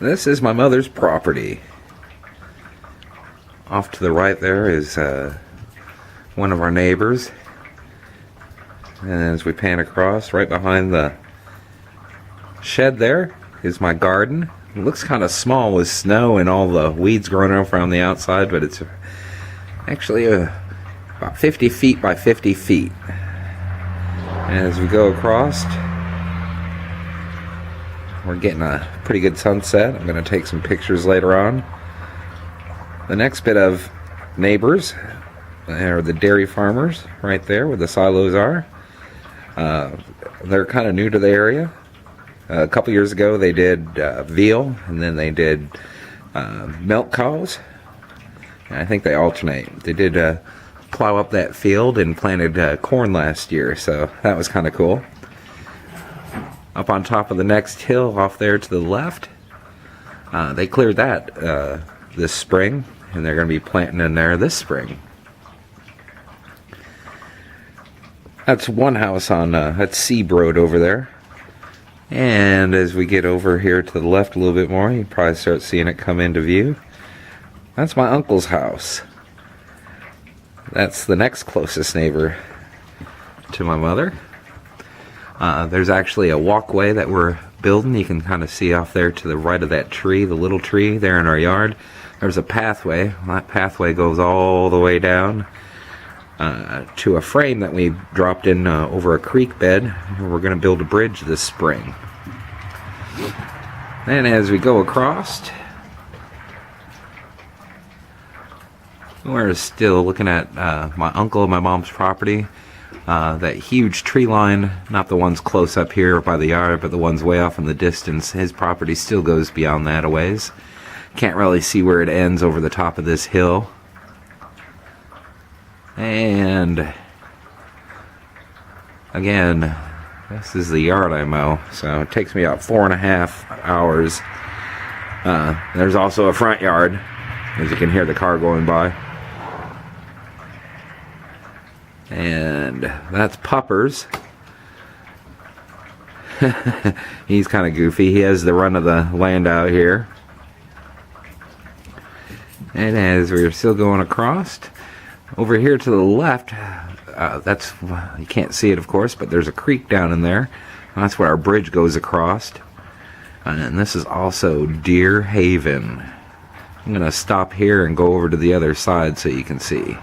This is my mother's property. Off to the right there is one of our neighbors. And as we pan across, right behind the shed there is my garden. It looks kind of small with snow and all the weeds growing up around the outside, but it's actually about 50 feet by 50 feet. And as we go across, we're getting a pretty good sunset. I'm going to take some pictures later on. The next bit of neighbors are the dairy farmers right there where the silos are. They're kind of new to the area. A couple years ago they did veal, and then they did milk cows. And I think they alternate. They did plow up that field and planted corn last year, so that was kind of cool. Up on top of the next hill off there to the left, they cleared that this spring, and they're going to be planting in there this spring. That's one house on that's Seab Road over there. And as we get over here to the left a little bit more, you can probably start seeing it come into view. That's my uncle's house. That's the next closest neighbor to my mother. There's actually a walkway that we're building. You can kind of see off there to the right of that tree, the little tree there in our yard. There's a pathway. That pathway goes all the way down to a frame that we dropped in over a creek bed. We're going to build a bridge this spring. And as we go across, we're still looking at my uncle and my mom's property. That huge tree line, not the ones close up here by the yard, but the ones way off in the distance. His property still goes beyond that a ways. Can't really see where it ends over the top of this hill. And again, this is the yard I mow, so it takes me about 4.5 hours. There's also a front yard, as you can hear the car going by. And that's Puppers. He's kind of goofy. He has the run of the land out here. And as we're still going across, over here to the left, that's, you can't see it of course, but there's a creek down in there. That's where our bridge goes across. And this is also Deer Haven. I'm going to stop here and go over to the other side so you can see.